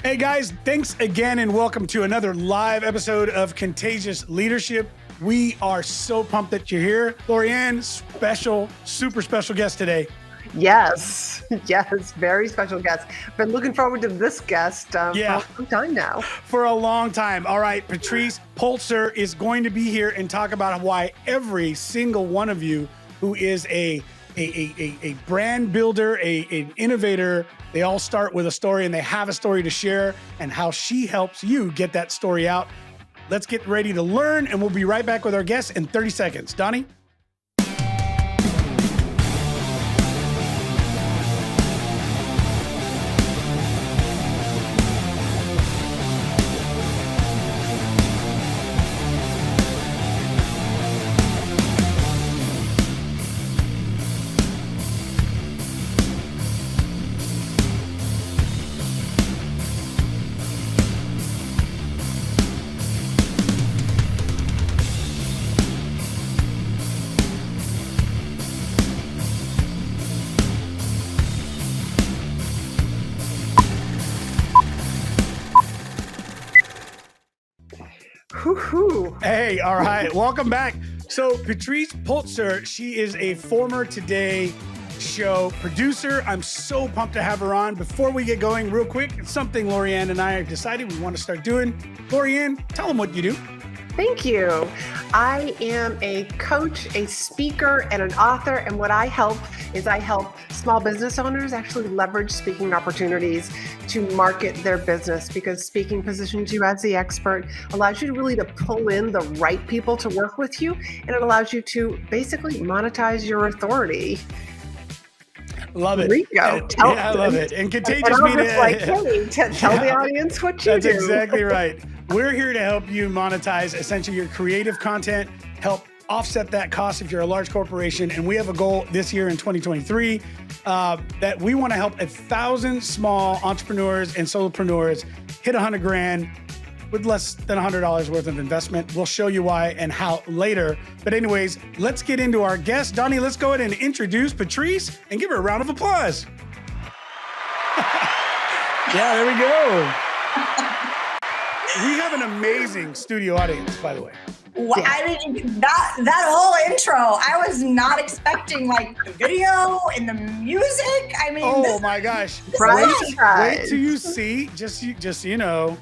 Hey guys, thanks again and welcome to another live episode of Contagious Leadership. We are so pumped that you're here. Lorianne, super special guest today. Yes, very special guest. Been looking forward to this guest for a long time now. For a long time. All right, Patrice Poltzer is going to be here and talk about why every single one of you who is a brand builder, an innovator, they all start with a story and they have a story to share, and how she helps you get that story out. Let's get ready to learn, and we'll be right back with our guests in 30 seconds. Donnie? Hey, all right. Welcome back. So Patrice Poltzer, she is a former Today Show producer. I'm so pumped to have her on. Before we get going, real quick, it's something Lorianne and I have decided we want to start doing. Lorianne, tell them what you do. Thank you. I am a coach, a speaker, and an author. And what I help small business owners actually leverage speaking opportunities to market their business, because speaking positions you as the expert, allows you to really to pull in the right people to work with you. And it allows you to basically monetize your authority. Love it. There you go. I love it. And Contagious Media. Like, hey, tell the audience what you do. That's exactly right. We're here to help you monetize essentially your creative content, help offset that cost if you're a large corporation. And we have a goal this year in 2023 that we want to help 1,000 small entrepreneurs and solopreneurs hit 100 grand with less than $100 worth of investment. We'll show you why and how later. But anyways, let's get into our guest. Donnie, let's go ahead and introduce Patrice and give her a round of applause. Yeah, there we go. We have an amazing studio audience, by the way. Well, yeah. I mean, that whole intro, I was not expecting like the video and the music. I mean, oh my gosh. Wait till you see, just so you know,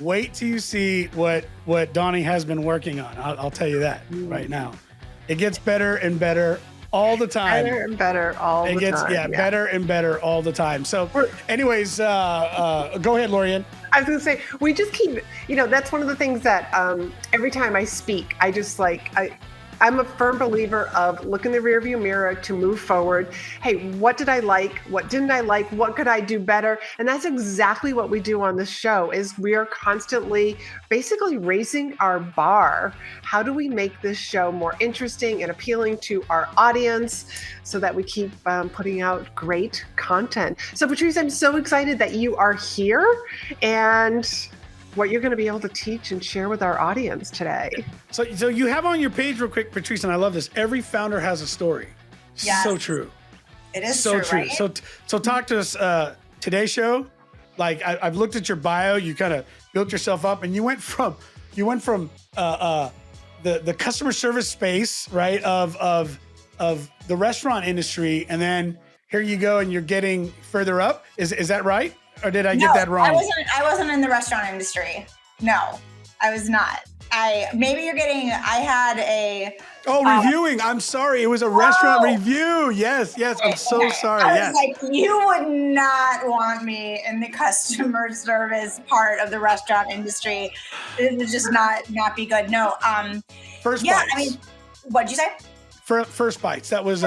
wait till you see what Donnie has been working on. I'll tell you that right now. It gets better and better all the time. Better and better all the time. Yeah, better and better all the time. So anyways, go ahead, Lorianne. I was going to say, we just keep, that's one of the things that every time I speak, I'm a firm believer of look in the rearview mirror to move forward. Hey, what did I like? What didn't I like? What could I do better? And that's exactly what we do on this show, is we are constantly basically raising our bar. How do we make this show more interesting and appealing to our audience so that we keep putting out great content? So Patrice, I'm so excited that you are here and what you're going to be able to teach and share with our audience today. So you have on your page real quick, Patrice, and I love this. Every founder has a story. Yes. So true. It is so true. Right? So talk to us. Today Show. Like I've looked at your bio. You kind of built yourself up, and you went from the customer service space, right, of the restaurant industry, and then here you go, and you're getting further up. Is that right? Or did I get that wrong? I wasn't in the restaurant industry. No, I was not. Reviewing. I'm sorry. It was a restaurant review. Yes. I'm so sorry. I was like, you would not want me in the customer service part of the restaurant industry. It would just not be good. No. First Bites. I mean, what'd you say? First Bites. That was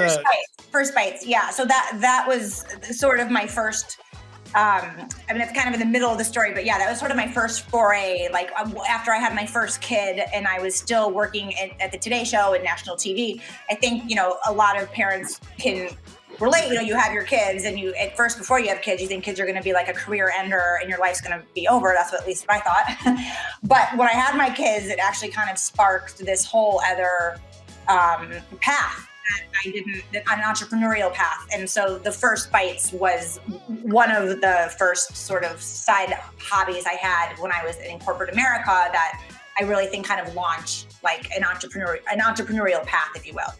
First Bites. Yeah. So that was sort of my first. It's kind of in the middle of the story, but yeah, that was sort of my first foray, like after I had my first kid and I was still working at the Today Show and national TV. I think, a lot of parents can relate, you have your kids and you, at first, before you have kids, you think kids are going to be like a career ender and your life's going to be over. That's what at least I thought. But when I had my kids, it actually kind of sparked this whole other path that I didn't, on an entrepreneurial path. And so the First Bites was one of the first sort of side hobbies I had when I was in corporate America that I really think kind of launched like an entrepreneurial path, if you will.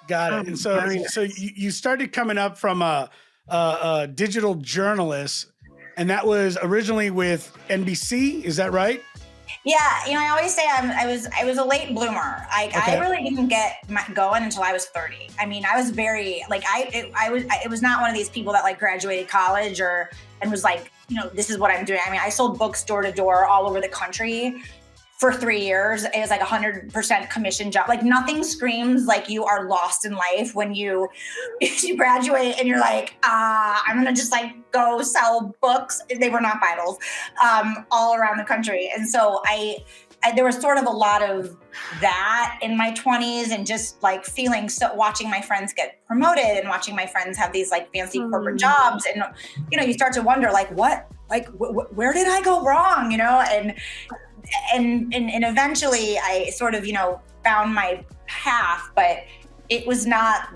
Got it. And so you started coming up from a digital journalist, and that was originally with NBC. Is that right? Yeah, I always say I was a late bloomer. I really didn't get going until I was 30. I mean, I was very like it was not one of these people that like graduated college and was like, this is what I'm doing. I mean, I sold books door to door all over the country for 3 years. It was like 100% commission job. Like nothing screams like you are lost in life when you graduate and you're like, I'm gonna just like go sell books. They were not Bibles, all around the country. And so I there was sort of a lot of that in my 20s, and just like watching my friends get promoted and watching my friends have these like fancy corporate jobs. And, you start to wonder like, where did I go wrong? And eventually I sort of, found my path, but it was not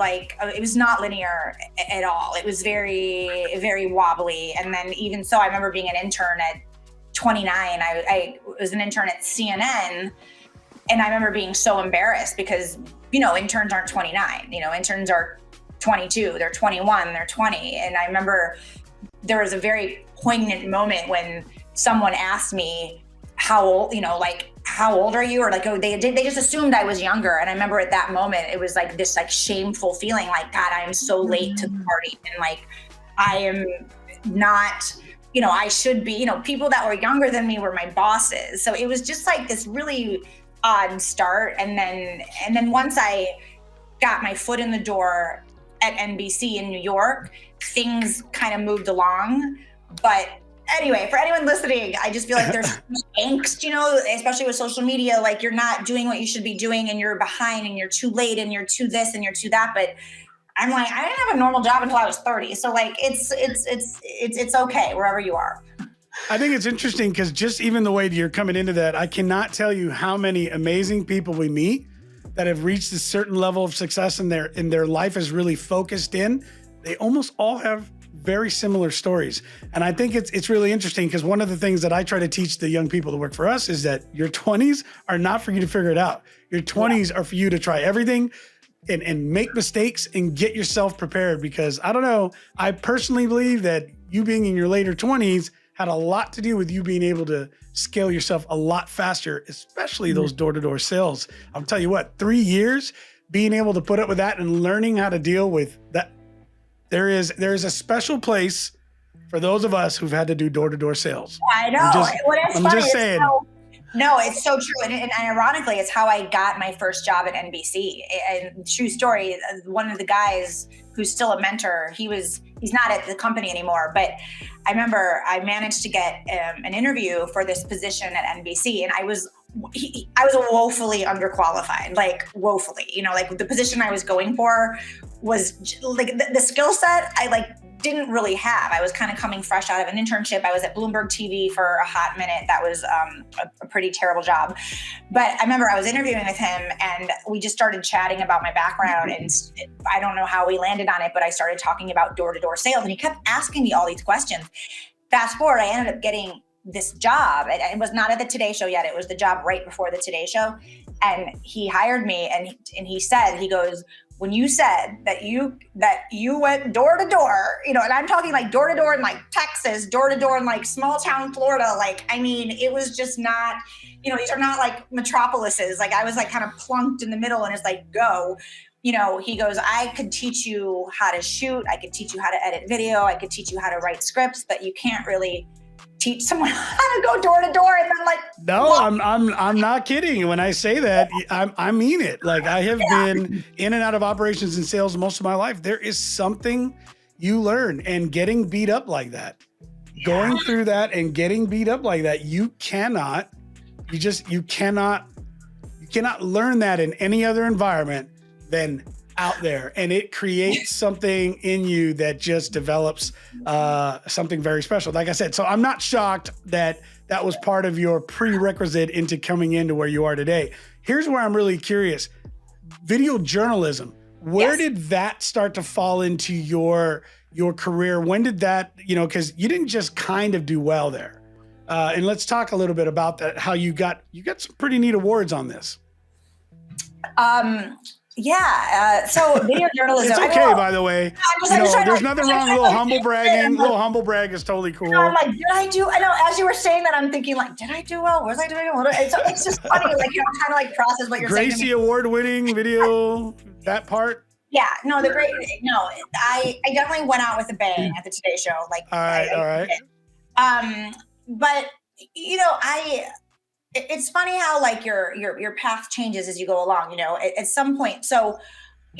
linear at all. It was very, very wobbly. And then even so, I remember being an intern at 29. I was an intern at CNN, and I remember being so embarrassed because, interns aren't 29, interns are 22, they're 21, they're 20. And I remember there was a very poignant moment when someone asked me how old, how old are you? Or like, they just assumed I was younger. And I remember at that moment, it was like this like shameful feeling like, God, I am so late to the party. And like, I am not, I should be, people that were younger than me were my bosses. So it was just like this really odd start. And then once I got my foot in the door at NBC in New York, things kind of moved along. But anyway, for anyone listening, I just feel like there's angst, especially with social media, like you're not doing what you should be doing and you're behind and you're too late and you're too this and you're too that. But I'm like, I didn't have a normal job until I was 30. So like, it's okay wherever you are. I think it's interesting because just even the way you're coming into that, I cannot tell you how many amazing people we meet that have reached a certain level of success in their life is really focused in. They almost all have very similar stories. And I think it's really interesting because one of the things that I try to teach the young people that work for us is that your 20s are not for you to figure it out. Your 20s are for you to try everything and make mistakes and get yourself prepared, because I don't know, I personally believe that you being in your later 20s had a lot to do with you being able to scale yourself a lot faster, especially those door-to-door sales. I'll tell you what, 3 years being able to put up with that and learning how to deal with that. There is a special place for those of us who've had to do door-to-door sales. I know. I'm just saying. No, it's so true. And ironically, it's how I got my first job at NBC. And true story, one of the guys who's still a mentor, he's not at the company anymore, but I remember I managed to get an interview for this position at NBC, and I was woefully underqualified, like woefully, like the position I was going for was like the skill set I like didn't really have. I was kind of coming fresh out of an internship. I was at Bloomberg TV for a hot minute. That was a pretty terrible job. But I remember I was interviewing with him and we just started chatting about my background, and I don't know how we landed on it, but I started talking about door-to-door sales and he kept asking me all these questions. Fast forward, I ended up getting this job. It was not at the Today Show yet. It was the job right before the Today Show. And he hired me and he goes, when you said that you went door to door, and I'm talking like door to door in like Texas, door to door in like small town Florida. Like, I mean, it was just not, these are not like metropolises. Like I was like kind of plunked in the middle and it's like, go. He goes, I could teach you how to shoot. I could teach you how to edit video. I could teach you how to write scripts, but you can't really teach someone how to go door to door. And then like, no, I'm not kidding. When I say that, I mean it. Like I have been in and out of operations and sales most of my life. There is something you learn, and getting beat up like that, going through that and getting beat up like that, you cannot learn that in any other environment than out there. And it creates something in you that just develops something very special. Like I said, so I'm not shocked that that was part of your prerequisite into coming into where you are today. Here's where I'm really curious. Video journalism. Where did that start to fall into your career? When did that, because you didn't just kind of do well there. And let's talk a little bit about that, how you got some pretty neat awards on this. So video journalism. It's okay, by the way. There's nothing wrong. A little humble bragging. A little humble brag is totally cool. I'm like, did I do? I know. As you were saying that, I'm thinking like, did I do well? Was I doing well? It's just funny, like trying to like process what you're saying. Gracie Award-winning video. That part. Yeah. No, I definitely went out with a bang at the Today Show. Like, all right. But it's funny how like your path changes as you go along, at some point. So,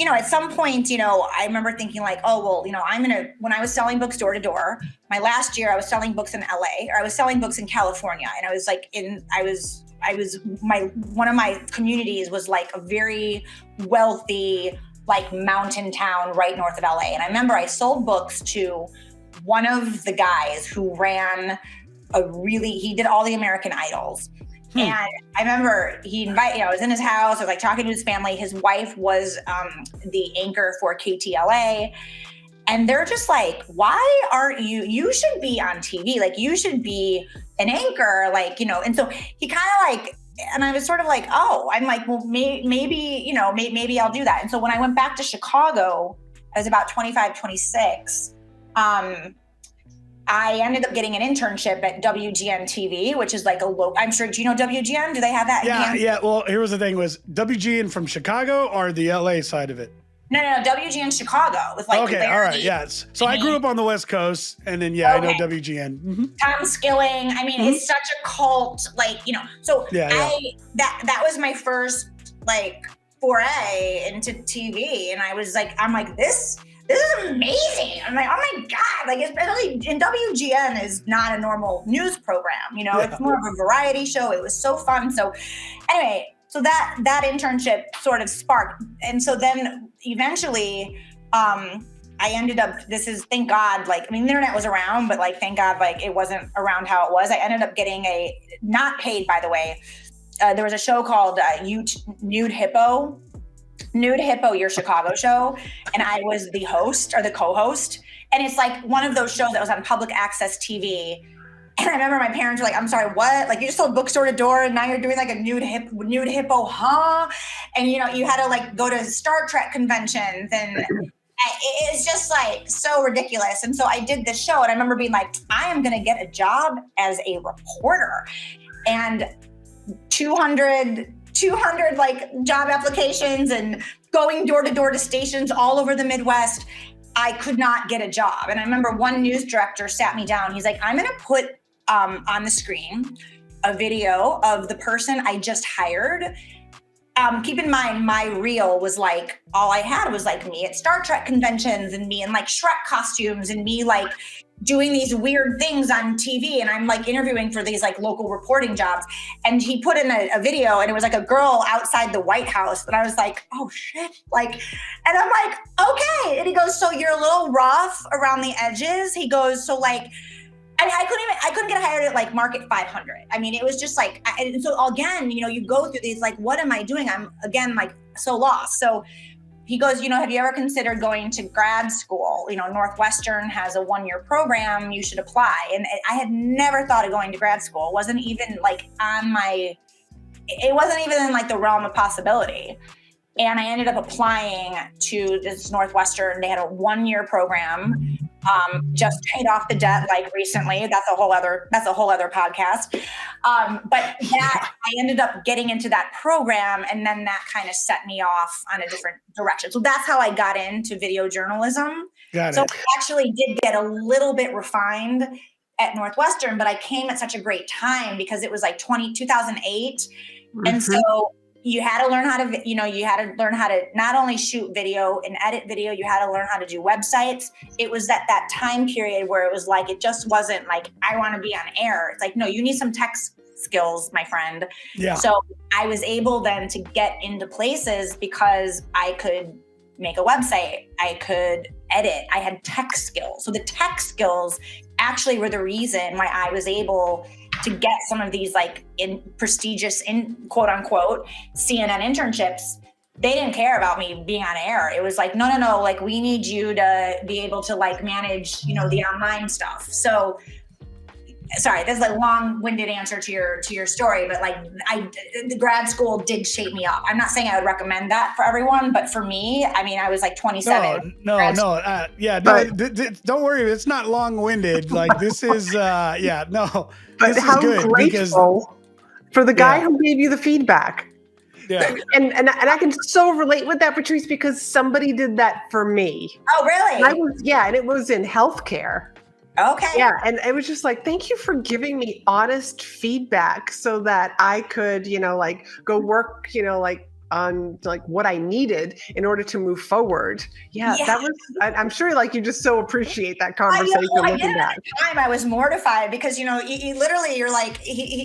at some point, I remember thinking like, oh, well, when I was selling books door to door, my last year I was selling books in LA, or I was selling books in California. And I was like one of my communities was like a very wealthy, like mountain town right north of LA. And I remember I sold books to one of the guys who ran he did all the American Idols. And I remember I was in his house, I was like talking to his family. His wife was the anchor for KTLA. And they're just like, why aren't you should be on TV. Like you should be an anchor, like, and so he kind of like, and I was sort of like, oh, I'm like, well, maybe I'll do that. And so when I went back to Chicago, I was about 25, 26. I ended up getting an internship at WGN TV, which is like I'm sure, do you know WGN? Do they have that? Yeah. Well, here was the thing: was WGN from Chicago or the LA side of it? No, WGN Chicago with like. Okay, all right, yes. So I grew up on the West Coast, and then I know WGN. Mm-hmm. Tom Skilling. I mean, it's such a cult, like So that was my first like foray into TV, and I'm like this is amazing. I'm like, oh my God, like especially in WGN is not a normal news program, it's more of a variety show. It was so fun. So anyway, so that internship sort of sparked. And so then eventually, I ended up, thank God, like, I mean, the internet was around, but like, thank God, like it wasn't around how it was. I ended up getting not paid, by the way. There was a show called Nude Hippo, your Chicago show. And I was the host or the co-host. And it's like one of those shows that was on public access TV. And I remember my parents were like, I'm sorry, what? Like you just sold books door to door and now you're doing like a nude hippo, huh? And you had to like go to Star Trek conventions and it's just like so ridiculous. And so I did this show and I remember being like, I am going to get a job as a reporter. And 200 like job applications and going door to door to stations all over the Midwest. I could not get a job. And I remember one news director sat me down. He's like, I'm going to put on the screen a video of the person I just hired. Keep in mind, my reel was like, all I had was like me at Star Trek conventions and me in like Shrek costumes and me like doing these weird things on TV. And I'm like interviewing for these like local reporting jobs. And he put in a video and it was like a girl outside the White House. And I was like, oh shit. Like, and I'm like, okay. And he goes, so you're a little rough around the edges. He goes, so like, I mean, I couldn't get hired at like Market 500. I mean, it was just like, and so again, you go through these, like, what am I doing? I'm again, like so lost. So he goes, have you ever considered going to grad school? Northwestern has a 1-year program, you should apply. And I had never thought of going to grad school. It wasn't even like it wasn't even in like the realm of possibility. And I ended up applying to this Northwestern. They had a 1-year program. Just paid off the debt like recently. That's a whole other podcast. But that I ended up getting into that program, and then that kind of set me off on a different direction. So that's how I got into video journalism. So I actually did get a little bit refined at Northwestern, but I came at such a great time because it was like 2008. Mm-hmm. And so you had to learn how to, not only shoot video and edit video, you had to learn how to do websites. It was at that time period where it was like, it just wasn't like, I want to be on air. It's like, no, you need some tech skills, my friend. Yeah. So I was able then to get into places because I could make a website. I could edit. I had tech skills. So the tech skills actually were the reason why I was able to get some of these like prestigious quote unquote CNN internships they didn't care about me being on air. It was like, no, like we need you to be able to like manage, the online stuff. So sorry, this is a long-winded answer to your story, but like the grad school did shape me up. I'm not saying I would recommend that for everyone, but for me, I mean, I was like 27. No. Don't worry. It's not long-winded. Like this is, no. But this how is good grateful for the guy who gave you the feedback. Yeah. And I can so relate with that, Patrice, because somebody did that for me. Oh, really? And it was in healthcare. Okay. Yeah. And it was just like, thank you for giving me honest feedback so that I could, like go work, like on like what I needed in order to move forward. Yeah. That was, I'm sure like you just so appreciate that conversation. I did it at the time. I was mortified because, you literally, you're like,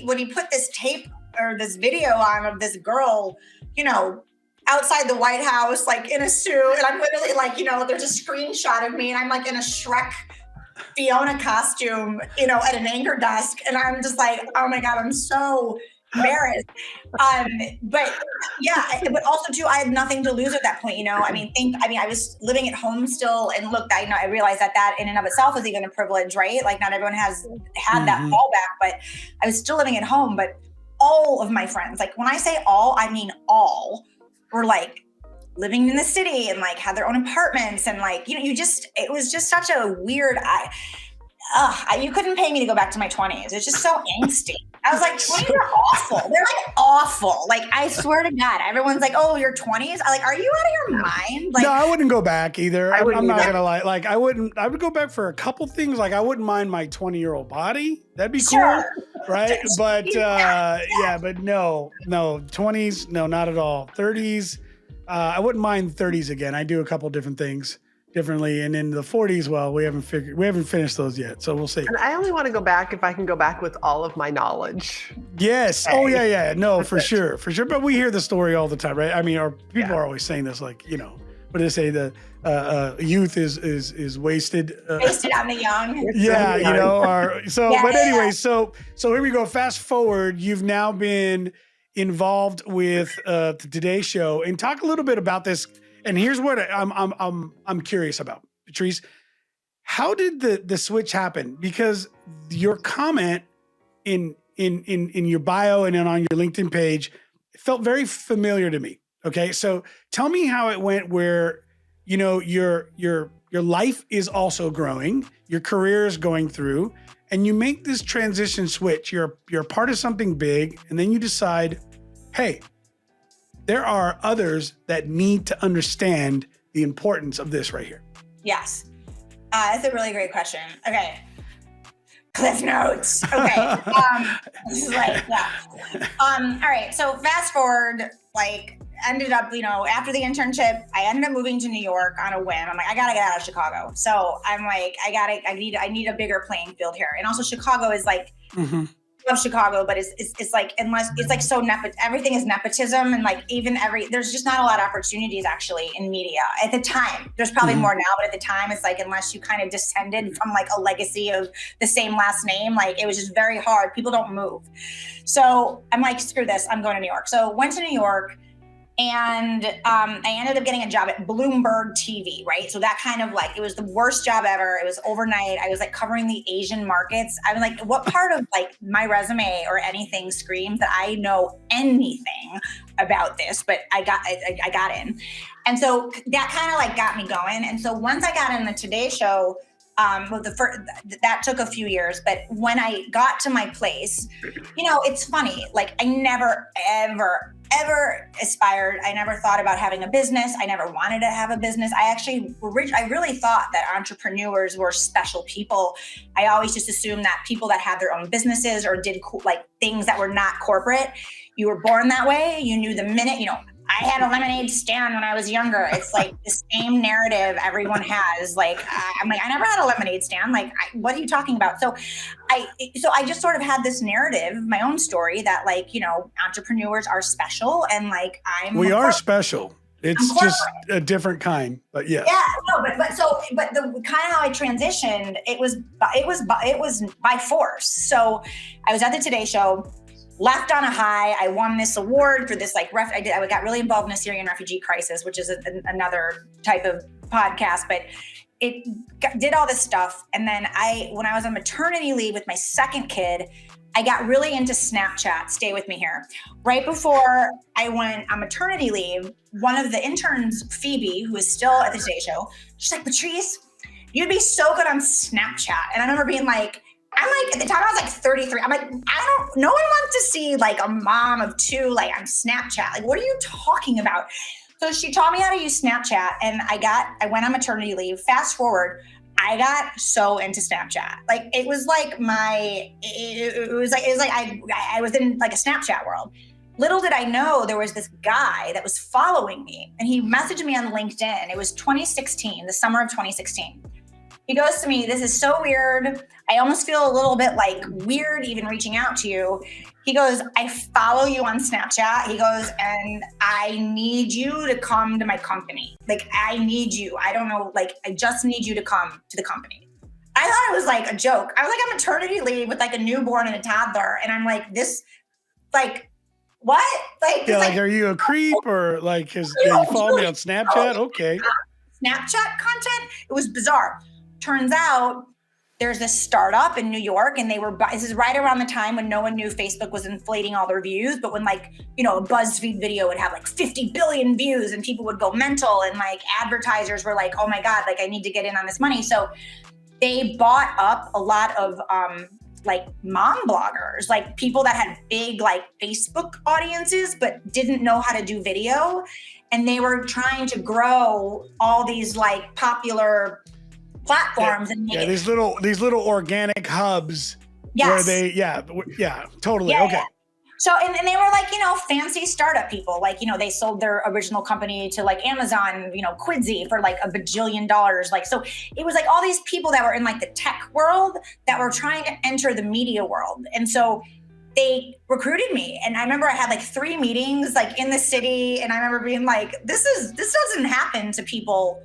when he put this tape or this video on of this girl, outside the White House, like in a suit. And I'm literally like, there's a screenshot of me and I'm like in a Shrek Fiona costume, at an anchor desk. And I'm just like, oh my God, I'm so embarrassed. But also too, I had nothing to lose at that point, I was living at home still. And look, I realized that in and of itself is even a privilege, right? Like not everyone has had that fallback, but I was still living at home. But all of my friends, like when I say all, I mean all, were like living in the city and like had their own apartments and like, it was just such a weird, you couldn't pay me to go back to my 20s. It's just so angsty. I was like, 20s are awful. They're like awful. Like, I swear to God, everyone's like, oh, your 20s? I'm like, are you out of your mind? Like, no, I wouldn't go back either. I'm not going to lie. Like, I would go back for a couple things. Like, I wouldn't mind my 20-year-old body. That'd be cool. Right. But, but no, 20s, no, not at all. 30s. I wouldn't mind 30s again. I do a couple different things differently. And in the 40s, well, we haven't finished those yet. So we'll see. And I only want to go back if I can go back with all of my knowledge. Yes. Oh yeah. No, for sure. But we hear the story all the time, right? I mean, our people are always saying this, like, what do they say? The youth is wasted. Wasted on the young. Yeah, but anyway, so here we go. Fast forward, you've now been involved with the Today Show, and talk a little bit about this. And here's what I'm curious about, Patrice. How did the switch happen? Because your comment in your bio and then on your LinkedIn page felt very familiar to me. Okay, so tell me how it went. Where your life is also growing, your career is going through, and you make this transition switch. You're a part of something big, and then you decide, hey, there are others that need to understand the importance of this right here. Yes. That's a really great question. Okay. Cliff notes. Okay. This is like, yeah. All right. So fast forward, like ended up, after the internship, I ended up moving to New York on a whim. I'm like, I got to get out of Chicago. So I'm like, I need a bigger playing field here. And also Chicago is like, love Chicago, but it's like, unless it's like so everything is nepotism, and like there's just not a lot of opportunities actually in media at the time. There's probably more now, but at the time it's like, unless you kind of descended from like a legacy of the same last name, like it was just very hard. People don't move. So I'm like, screw this, I'm going to New York. So went to New York. And I ended up getting a job at Bloomberg TV, right? So that kind of like, it was the worst job ever. It was overnight. I was like covering the Asian markets. I was like, what part of like my resume or anything screams that I know anything about this? But I got in. And so that kind of like got me going. And so once I got in the Today Show, that took a few years, but when I got to my place, it's funny. Like I never, ever aspired. I never thought about having a business. I never wanted to have a business. I really thought that entrepreneurs were special people. I always just assumed that people that had their own businesses or did cool, like things that were not corporate, you were born that way. You knew the minute, I had a lemonade stand when I was younger. It's like the same narrative everyone has. Like, I'm like, I never had a lemonade stand. Like, what are you talking about? So I just sort of had this narrative, my own story that like, entrepreneurs are special and like we are special. It's just a different kind, but yes. Yeah, no, but the kind of how I transitioned, it was by force. So I was at the Today Show. left on a high. I won this award for this I got really involved in a Syrian refugee crisis, which is another type of podcast, but did all this stuff. And then when I was on maternity leave with my second kid, I got really into Snapchat. Stay with me here. Right before I went on maternity leave, one of the interns, Phoebe, who is still at the Today Show, she's like, Patrice, you'd be so good on Snapchat. And I remember being like, at the time I was like 33. I'm like, no one wants to see like a mom of two, like on Snapchat. Like, what are you talking about? So she taught me how to use Snapchat, and I went on maternity leave. Fast forward, I got so into Snapchat. Like, it was like I was in like a Snapchat world. Little did I know there was this guy that was following me, and he messaged me on LinkedIn. It was 2016, the summer of 2016. He goes to me, this is so weird. I almost feel a little bit like weird even reaching out to you. He goes, I follow you on Snapchat. He goes, and I need you to come to my company. Like, I need you. I don't know, like, I just need you to come to the company. I thought it was like a joke. I was like on maternity leave with like a newborn and a toddler. And I'm like, this, like, what? Like, yeah, like, are you a creep or like, you follow me on Snapchat? Okay. Snapchat content? It was bizarre. Turns out there's this startup in New York, and this is right around the time when no one knew Facebook was inflating all their views, but when a BuzzFeed video would have like 50 billion views and people would go mental, and like advertisers were like, oh my God, like I need to get in on this money. So they bought up a lot of like mom bloggers, like people that had big like Facebook audiences, but didn't know how to do video. And they were trying to grow all these like popular platforms these little organic hubs. Yes. Where totally. Yeah, okay. Yeah. So, and they were like, fancy startup people, like, they sold their original company to like Amazon, Quidsy for like $1 bajillion. Like, so it was like all these people that were in like the tech world that were trying to enter the media world. And so they recruited me. And I remember I had like 3 meetings like in the city. And I remember being like, this doesn't happen to people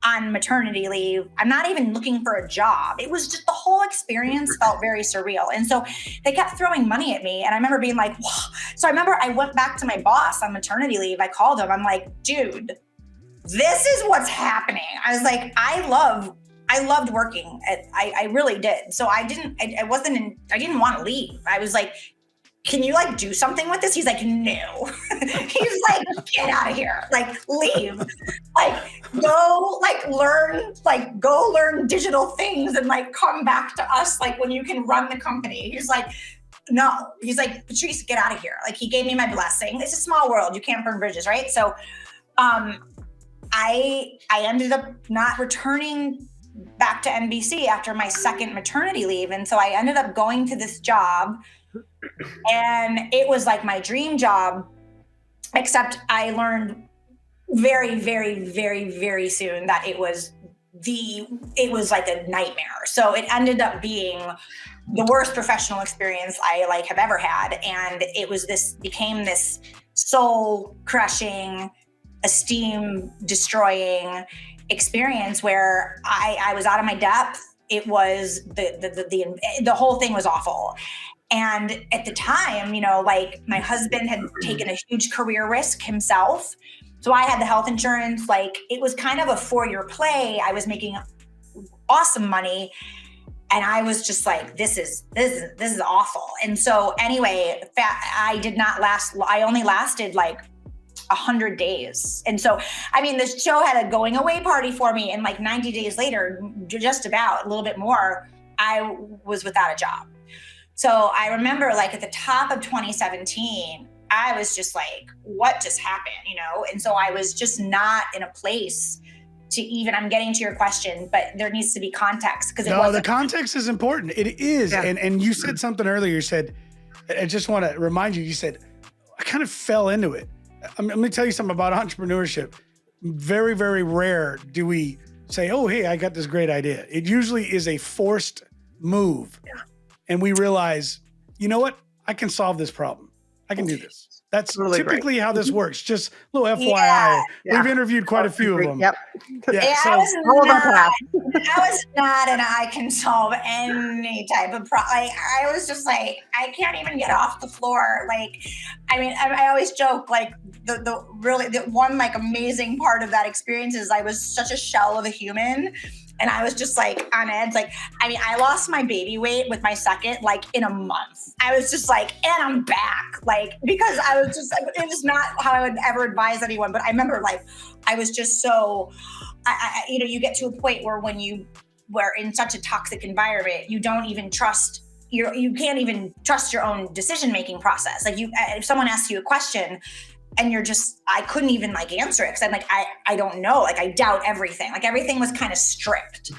on maternity leave. I'm not even looking for a job. It was just the whole experience felt very surreal. And so they kept throwing money at me. And I remember being like, whoa. So I remember I went back to my boss on maternity leave. I called him. I'm like, dude, this is what's happening. I was like, I loved working. I really did. So I didn't want to leave. I was like, can you like do something with this? He's like, no. He's like, get out of here. Like, leave. Like, go learn digital things and like come back to us like when you can run the company. He's like, no. He's like, Patrice, get out of here. Like, he gave me my blessing. It's a small world. You can't burn bridges, right? So I ended up not returning back to NBC after my second maternity leave. And so I ended up going to this job, and it was like my dream job, except I learned very, very, very, very soon that it was like a nightmare. So it ended up being the worst professional experience I like have ever had. And became this soul crushing, esteem destroying experience where I was out of my depth. It was the whole thing was awful. And at the time, like my husband had taken a huge career risk himself. So I had the health insurance. Like, it was kind of a 4-year play. I was making awesome money. And I was just like, this is awful. And so anyway, I did not last. I only lasted like 100 days. And so, I mean, this show had a going away party for me. And like 90 days later, just about a little bit more, I was without a job. So I remember like at the top of 2017, I was just like, what just happened, And so I was just not in a place to even, I'm getting to your question, but there needs to be context. The context is important. It is. Yeah. And you said something earlier. You said, I just want to remind you, you said, I kind of fell into it. Let me tell you something about entrepreneurship. Very, very rare do we say, oh, hey, I got this great idea. It usually is a forced move. Yeah. And we realize, you know what? I can solve this problem. I can do this. That's Really typically great. how this works. Just a little FYI. Yeah. We've interviewed quite a few of them. Yep. Yeah, I so was not an I can solve any type of problem. Like, I was just like, I can't even get off the floor. Like, I mean, I always joke, like, the one like amazing part of that experience is I was such a shell of a human. And I was just like on edge. Like, I mean, I lost my baby weight with my second, like in a month. I was just like, and I'm back. Like, because I was just, it was not how I would ever advise anyone. But I remember like, I was just so, you get to a point where when we're in such a toxic environment, you don't even trust you can't even trust your own decision-making process. Like if someone asks you a question, and I couldn't even like answer it because I'm like, I don't know. Like I doubt everything. Like everything was kind of stripped.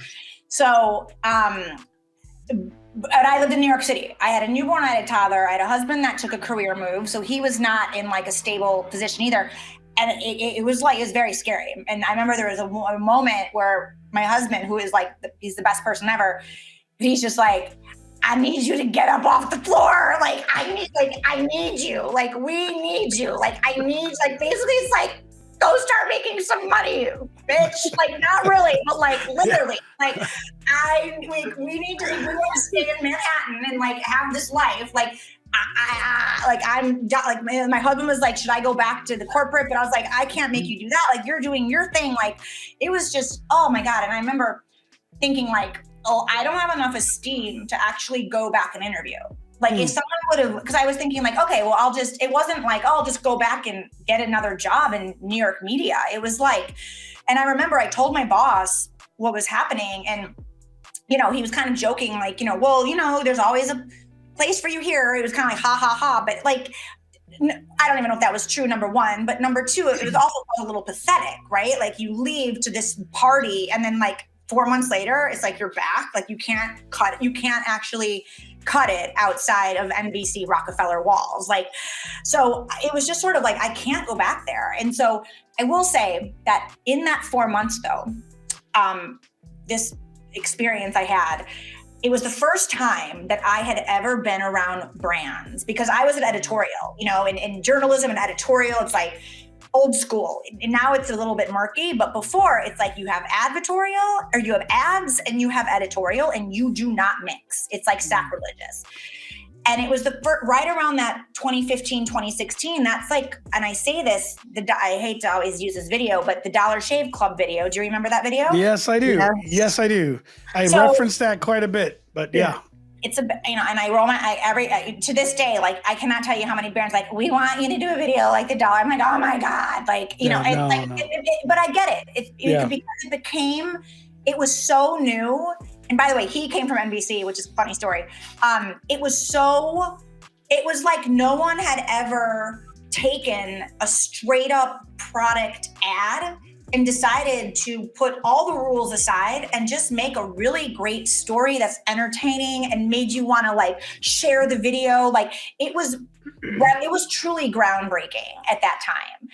So, but I lived in New York City. I had a newborn, I had a toddler. I had a husband that took a career move. So he was not in like a stable position either. And it was very scary. And I remember there was a moment where my husband, who is like, he's the best person ever. He's just like, I need you to get up off the floor. Like, I need you. Like, we need you. Like, basically it's like, go start making some money, bitch. Like, not really, but like literally. Like, we need to stay in Manhattan and like have this life. Like, my husband was like, should I go back to the corporate? But I was like, I can't make you do that. Like, you're doing your thing. Like, it was just, oh my God. And I remember thinking like, oh, I don't have enough esteem to actually go back and interview. Like if someone would have, because I was thinking like, okay, well, it wasn't like, oh, I'll just go back and get another job in New York media. It was like, and I remember I told my boss what was happening and, he was kind of joking like, well, there's always a place for you here. It was kind of like, ha, ha, ha. But like, I don't even know if that was true, number one, but number two, it was also a little pathetic, right? Like you leave to this party and then like 4 months later, it's like you're back. Like you can't actually cut it outside of NBC Rockefeller walls. Like, so it was just sort of like, I can't go back there. And so I will say that in that 4 months though, this experience I had, it was the first time that I had ever been around brands because I was an editorial, in journalism and editorial, it's like, old school. And now it's a little bit murky, but before it's like you have advertorial or you have ads and you have editorial and you do not mix. It's like sacrilegious. And it was right around that 2015, 2016. That's like, and I say this, I hate to always use this video, but the Dollar Shave Club video. Do you remember that video? Yes, I do. Yeah. Yes, I do. I referenced that quite a bit, but yeah. It's and I roll to this day, like I cannot tell you how many brands like we want you to do a video like the Dollar. I'm like, oh my God, like but I get it. Because it was so new. And by the way, he came from NBC, which is a funny story. It was like no one had ever taken a straight up product ad and decided to put all the rules aside and just make a really great story that's entertaining and made you want to like share the video. Like it was truly groundbreaking at that time.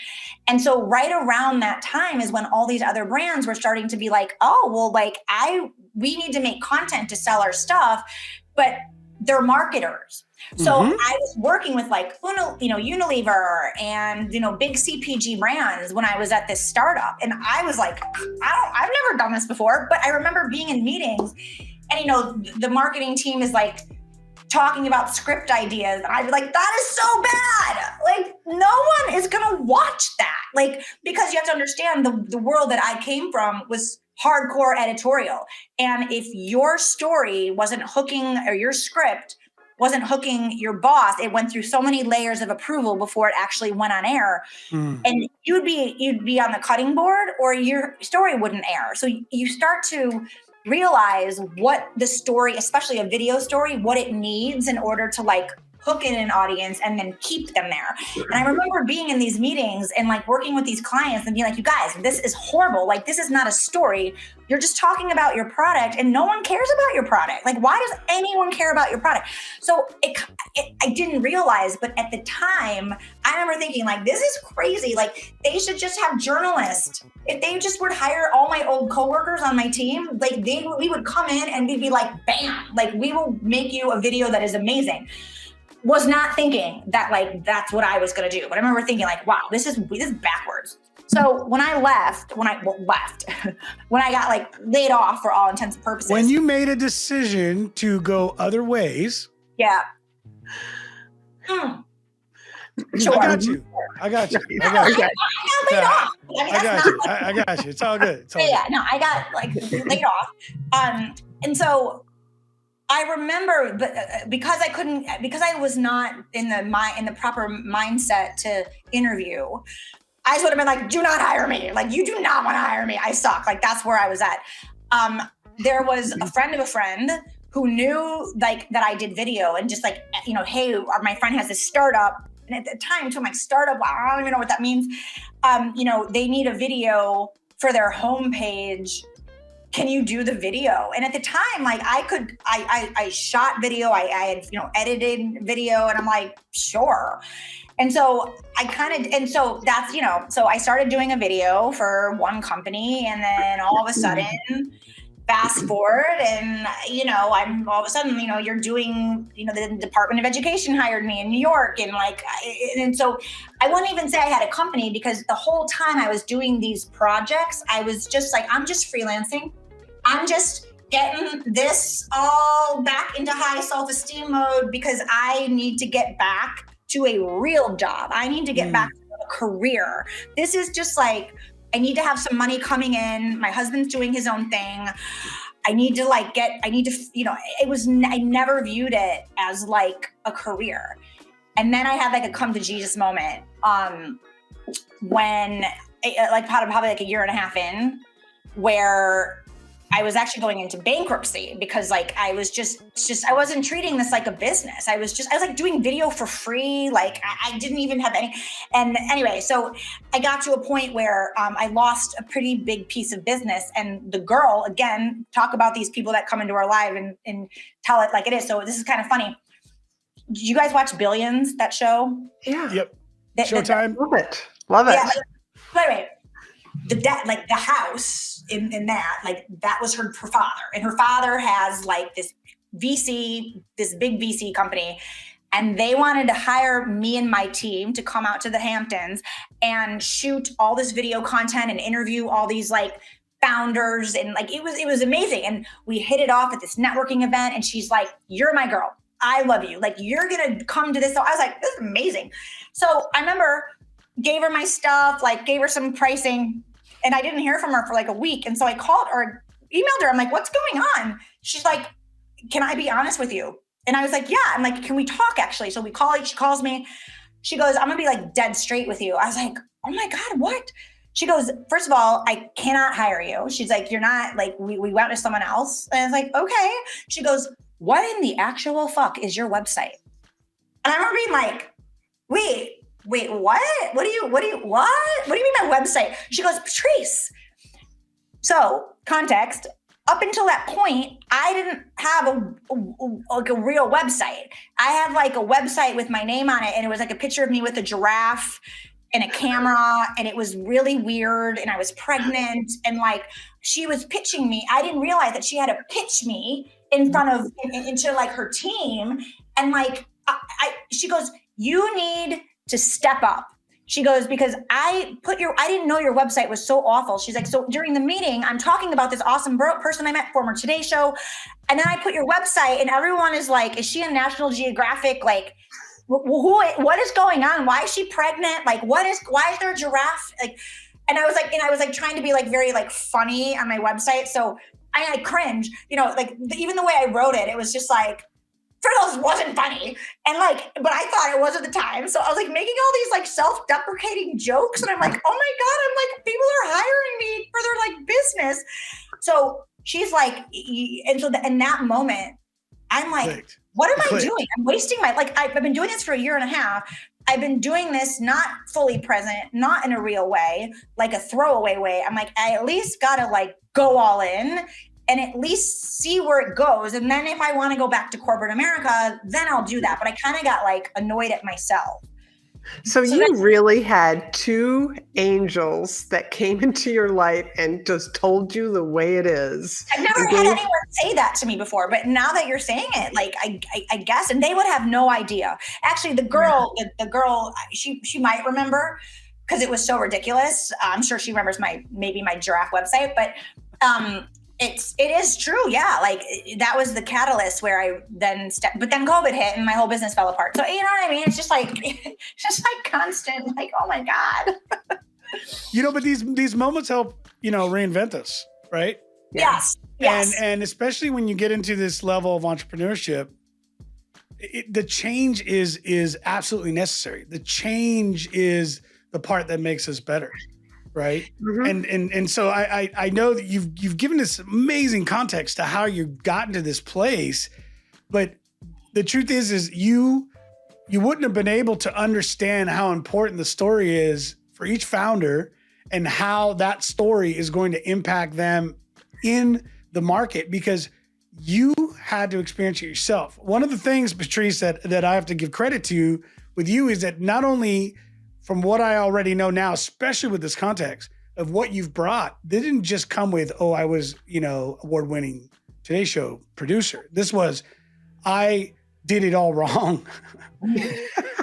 And so right around that time is when all these other brands were starting to be like, oh, well, like we need to make content to sell our stuff, but they're marketers. So I was working with like, Unilever and, big CPG brands when I was at this startup. And I was like, I've never done this before, but I remember being in meetings and, the marketing team is like talking about script ideas. And I'd be like, that is so bad. Like no one is going to watch that. Like, because you have to understand the world that I came from was hardcore editorial. And if your story wasn't hooking or your script wasn't hooking your boss, it went through so many layers of approval before it actually went on air. And you'd be on the cutting board or your story wouldn't air. So you start to realize what the story, especially a video story, what it needs in order to like hook in an audience and then keep them there. And I remember being in these meetings and like working with these clients and being like, you guys, this is horrible. Like, this is not a story. You're just talking about your product and no one cares about your product. Like, why does anyone care about your product? So I didn't realize, but at the time I remember thinking like, this is crazy. Like they should just have journalists. If they just would hire all my old coworkers on my team, like we would come in and we'd be like, bam, like we will make you a video that is amazing. was not thinking that like, that's what I was going to do. But I remember thinking like, wow, this is backwards. So when I left, when I got like laid off for all intents and purposes. When you made a decision to go other ways. Yeah. Sure. I got you. I got you. I got laid off. I got you. It's all good. It's all good. Yeah, no, I got like laid off. And so I remember, because I was not in the proper mindset to interview, I would have been like, do not hire me. Like, you do not want to hire me. I suck. Like, that's where I was at. There was a friend of a friend who knew like that I did video and just like, hey, my friend has this startup. And at the time, to my startup, I don't even know what that means. They need a video for their homepage. Can you do the video? And at the time, like I shot video. I had, edited video, and I'm like, sure. And so so that's, so I started doing a video for one company, and then all of a sudden, fast forward, and I'm all of a sudden, you're doing, the Department of Education hired me in New York, and and so I wouldn't even say I had a company, because the whole time I was doing these projects, I was just like, I'm just freelancing. I'm just getting this all back into high self-esteem mode, because I need to get back to a real job. I need to get back to a career. This is just like, I need to have some money coming in. My husband's doing his own thing. I never viewed it as like a career. And then I had like a come to Jesus moment when like probably like a year and a half in, where I was actually going into bankruptcy, because like I wasn't treating this like a business. I was like doing video for free. Like I didn't even have any. And anyway, so I got to a point where I lost a pretty big piece of business. And the girl, again, talk about these people that come into our life and tell it like it is. So this is kind of funny. Did you guys watch Billions, that show? Yeah. Yep. Showtime. Love it. Yeah. But anyway, the house in that, like that was her father, and her father has like this big VC company, and they wanted to hire me and my team to come out to the Hamptons and shoot all this video content and interview all these like founders, and like it was amazing. And we hit it off at this networking event, and she's like, "You're my girl. I love you. Like, you're gonna come to this." So I was like, "This is amazing." So I remember gave her my stuff, like gave her some pricing. And I didn't hear from her for like a week. And so I called or emailed her. I'm like, what's going on? She's like, can I be honest with you? And I was like, yeah. I'm like, can we talk actually? So she calls me. She goes, I'm gonna be like dead straight with you. I was like, oh my God, what? She goes, first of all, I cannot hire you. She's like, you're not like, we went with someone else. And I was like, okay. She goes, what in the actual fuck is your website? And I remember being like, wait, what? What do you mean my website? She goes, Patrice. So context, up until that point, I didn't have a real website. I had like a website with my name on it, and it was like a picture of me with a giraffe and a camera, and it was really weird, and I was pregnant, and like she was pitching me. I didn't realize that she had to pitch me into like her team, and like she goes, you need to step up. She goes, because I didn't know your website was so awful. She's like, so during the meeting, I'm talking about this awesome person I met, former Today Show. And then I put your website, and everyone is like, is she on National Geographic? Like, what is going on? Why is she pregnant? Like, why is there a giraffe? Like, and I was like trying to be like very like funny on my website. So I cringe, like even the way I wrote it, it was just like, first wasn't funny. And like, but I thought it was at the time. So I was like making all these like self-deprecating jokes. And I'm like, oh my God, I'm like, people are hiring me for their like business. So she's like, and so in that moment, I'm like, what am I doing? I'm wasting I've been doing this for a year and a half. I've been doing this not fully present, not in a real way, like a throwaway way. I'm like, I at least gotta like go all in and at least see where it goes. And then if I want to go back to corporate America, then I'll do that. But I kind of got like annoyed at myself. So you really had two angels that came into your life and just told you the way it is. I've never had anyone say that to me before, but now that you're saying it, like I guess, and they would have no idea. Actually, the girl, she might remember because it was so ridiculous. I'm sure she remembers maybe my giraffe website, but it is true. Yeah. Like that was the catalyst where I then but then COVID hit and my whole business fell apart. So, you know what I mean? It's just like constant, like, oh my God. But these moments help, reinvent us, right? Yes. And especially when you get into this level of entrepreneurship, the change is absolutely necessary. The change is the part that makes us better. Right. Mm-hmm. And so I know that you've given this amazing context to how you've gotten to this place, but the truth is you wouldn't have been able to understand how important the story is for each founder and how that story is going to impact them in the market because you had to experience it yourself. One of the things, Patrice, that I have to give credit to with you is that not only from what I already know now, especially with this context of what you've brought, they didn't just come with, I was, award-winning Today Show producer. This was, I did it all wrong,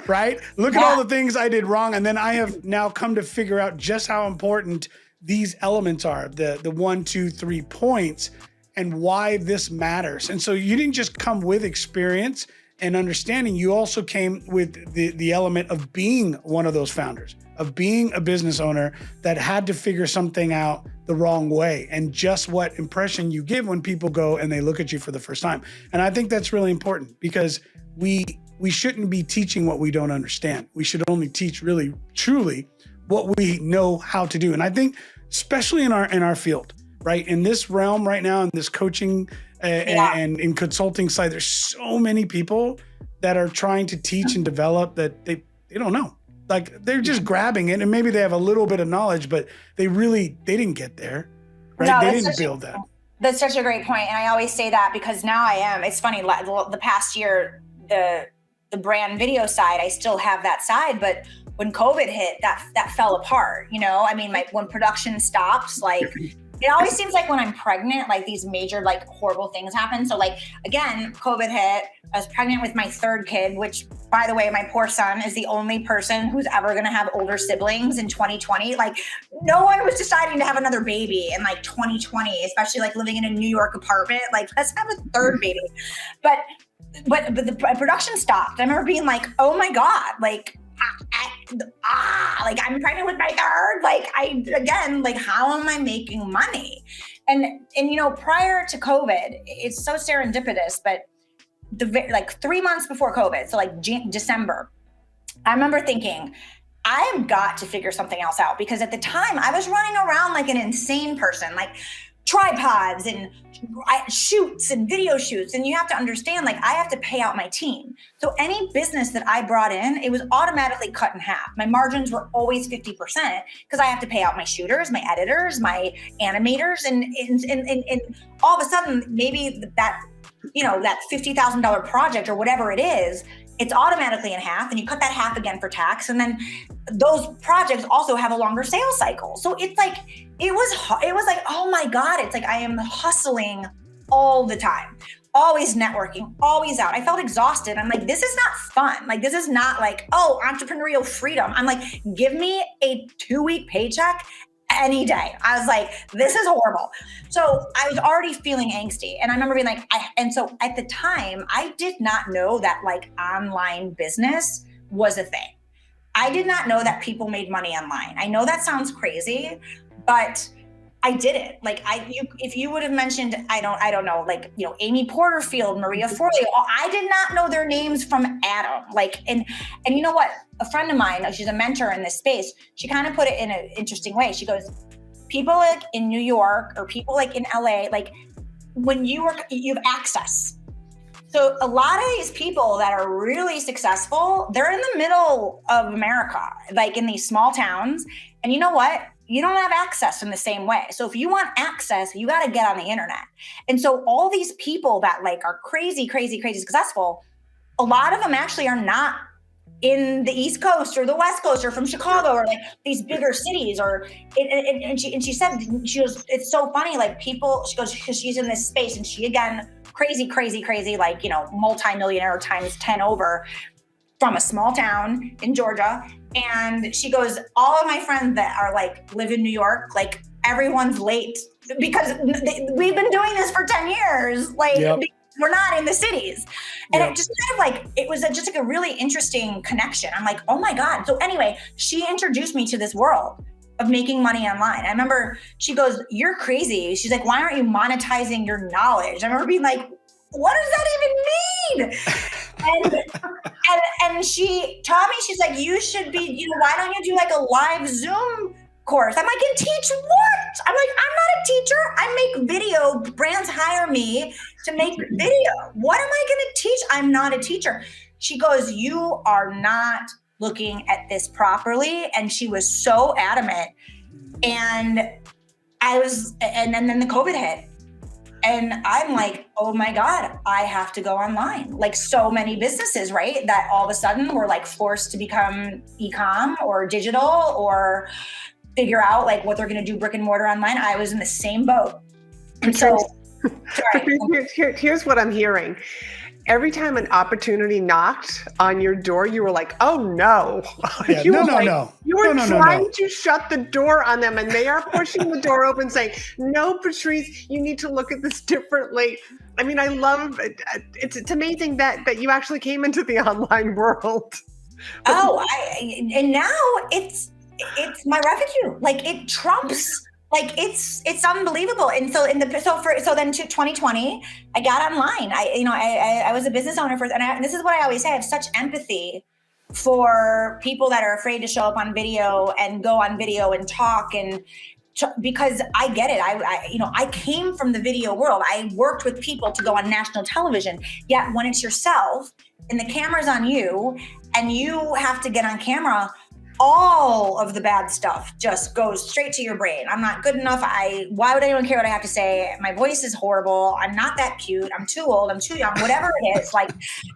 right? Look at all the things I did wrong. And then I have now come to figure out just how important these elements are, the 1, 2, 3 points and why this matters. And so you didn't just come with experience and understanding, you also came with the element of being one of those founders, of being a business owner that had to figure something out the wrong way and just what impression you give when people go and they look at you for the first time. And I think that's really important because we shouldn't be teaching what we don't understand. We should only teach really, truly what we know how to do. And I think especially in our field, right? In this realm right now, in this coaching and in consulting side, there's so many people that are trying to teach and develop that they don't know. Like they're just grabbing it and maybe they have a little bit of knowledge, but they didn't get there, right? No, they didn't build that. That's such a great point. And I always say that because now it's funny, the past year, the brand video side, I still have that side, but when COVID hit, that fell apart, I mean, when production stops, like, it always seems like when I'm pregnant, like these major, like horrible things happen. So like, again, COVID hit, I was pregnant with my third kid, which by the way, my poor son is the only person who's ever going to have older siblings in 2020. Like no one was deciding to have another baby in like 2020, especially like living in a New York apartment, like let's have a third baby. But the production stopped. I remember being like, oh my God, like, like I'm pregnant with my third, like how am I making money? And prior to COVID, it's so serendipitous, but 3 months before COVID, so like December, I remember thinking, I have got to figure something else out because at the time I was running around like an insane person, like tripods and shoots and video shoots. And you have to understand, like I have to pay out my team. So any business that I brought in, it was automatically cut in half. My margins were always 50% because I have to pay out my shooters, my editors, my animators. And all of a sudden, maybe that $50,000 project or whatever it is, it's automatically in half and you cut that half again for tax. And then those projects also have a longer sales cycle. So it's like, it was like, oh my God, it's like I am hustling all the time, always networking, always out. I felt exhausted. I'm like, this is not fun. Like, this is not like, entrepreneurial freedom. I'm like, give me a 2-week paycheck any day. I was like, this is horrible. So I was already feeling angsty. And I remember being like, and so at the time, I did not know that like online business was a thing. I did not know that people made money online. I know that sounds crazy, but I didn't. Like if you would have mentioned, I don't know, like, Amy Porterfield, Maria Forleo, I did not know their names from Adam. Like, and you know what? A friend of mine, she's a mentor in this space. She kind of put it in an interesting way. She goes, people like in New York or people like in LA, like when you have access. So a lot of these people that are really successful, they're in the middle of America, like in these small towns. And you know what? You don't have access in the same way. So if you want access, you got to get on the internet. And so all these people that like are crazy, crazy, crazy successful, a lot of them actually are not in the East Coast or the West Coast or from Chicago or like these bigger cities and she said, she goes, it's so funny. Like people, she goes, because she's in this space and she, again, crazy, like, multi-millionaire times 10 over from a small town in Georgia. And she goes, all of my friends that are like, live in New York, like everyone's late because we've been doing this for 10 years. Like, we're not in the cities. And it just kind of like, it was just like a really interesting connection. I'm like, oh my God. So anyway, she introduced me to this world of making money online. I remember she goes, you're crazy. She's like, why aren't you monetizing your knowledge? I remember being like, what does that even mean? And she taught me, she's like, you should be, why don't you do like a live Zoom course? I'm like, and teach what? I'm like, I'm not a teacher. I make video. Brands hire me to make video. What am I going to teach? I'm not a teacher. She goes, you are not looking at this properly. And she was so adamant. And then the COVID hit. And I'm like, oh my God, I have to go online. Like so many businesses, right? That all of a sudden were like forced to become e-com or digital or figure out like what they're going to do brick and mortar online. I was in the same boat. And so here's what I'm hearing. Every time an opportunity knocked on your door, you were like, oh no. Yeah, You were trying to shut the door on them and they are pushing the door open saying, no, Patrice, you need to look at this differently. I mean, I love it. It's amazing that you actually came into the online world. And now it's my revenue. Like it trumps. Like it's unbelievable. And so then to 2020, I got online. I was a business owner first, and this is what I always say. I have such empathy for people that are afraid to show up on video and go on video and talk because I get it. I came from the video world. I worked with people to go on national television. Yet when it's yourself and the camera's on you and you have to get on camera, all of the bad stuff just goes straight to your brain. I'm not good enough. Why would anyone care what I have to say? My voice is horrible. I'm not that cute. I'm too old. I'm too young, whatever it is.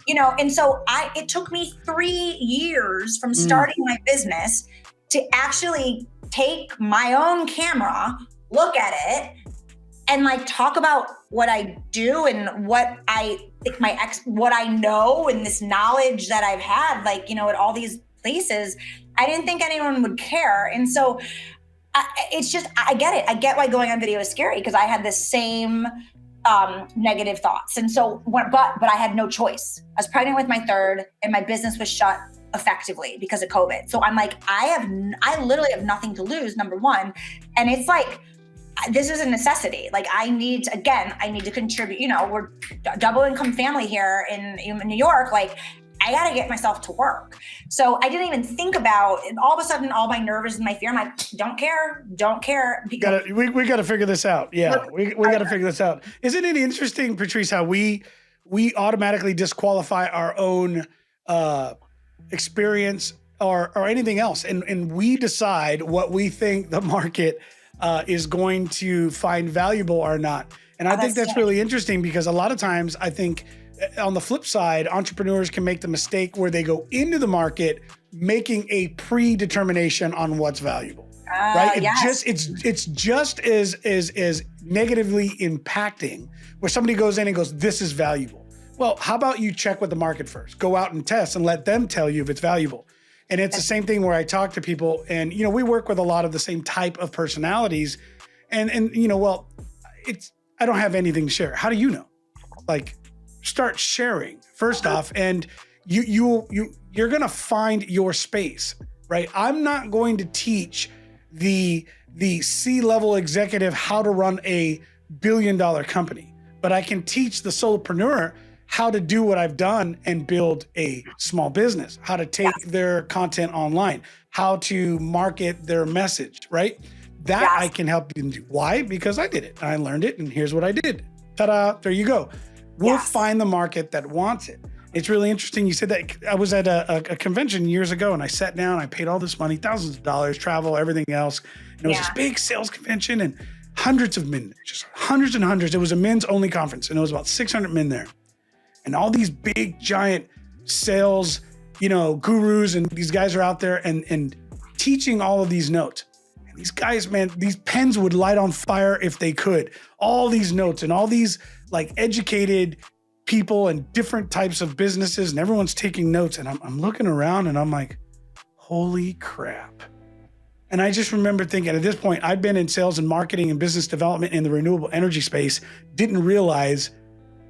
And so it took me 3 years from starting my business to actually take my own camera, look at it, and like talk about what I do and what I think what I know and this knowledge that I've had, at all these places. I didn't think anyone would care. And so I get it. I get why going on video is scary because I had the same negative thoughts. And so, but I had no choice. I was pregnant with my third and my business was shut effectively because of COVID. So I'm like, I literally have nothing to lose, number one. And it's like, this is a necessity. Like I need to contribute, we're double income family here in New York. Like I got to get myself to work. So I didn't even think about it. All of a sudden, all my nerves and my fear, I'm like, don't care. We got to figure this out. Yeah, we got to figure this out. Isn't it interesting, Patrice, how we automatically disqualify our own experience or anything else. And we decide what we think the market is going to find valuable or not. And I think that's really interesting because a lot of times I think on the flip side, entrepreneurs can make the mistake where they go into the market making a predetermination on what's valuable, right? It's just as negatively impacting where somebody goes in and goes, this is valuable. Well, how about you check with the market first? Go out and test and let them tell you if it's valuable. And it's the same thing where I talk to people and, we work with a lot of the same type of personalities and I don't have anything to share. How do you know? Start sharing first off, and you're going to find your space, right? I'm not going to teach the C-level executive how to run a billion-dollar company, but I can teach the solopreneur how to do what I've done and build a small business, how to take their content online, how to market their message, right? That I can help them do. Why? Because I did it. I learned it, and here's what I did. Ta-da, there you go. We'll find the market that wants it. It's really interesting. You said that. I was at a convention years ago and I sat down, I paid all this money, thousands of dollars, travel, everything else. And it was this big sales convention and hundreds of men, just hundreds and hundreds. It was a men's only conference and it was about 600 men there. And all these big, giant sales gurus and these guys are out there and teaching all of these notes. And these guys, man, these pens would light on fire if they could. All these notes and all these like educated people and different types of businesses, and everyone's taking notes. And I'm looking around and I'm like, holy crap. And I just remember thinking at this point, I'd been in sales and marketing and business development in the renewable energy space, didn't realize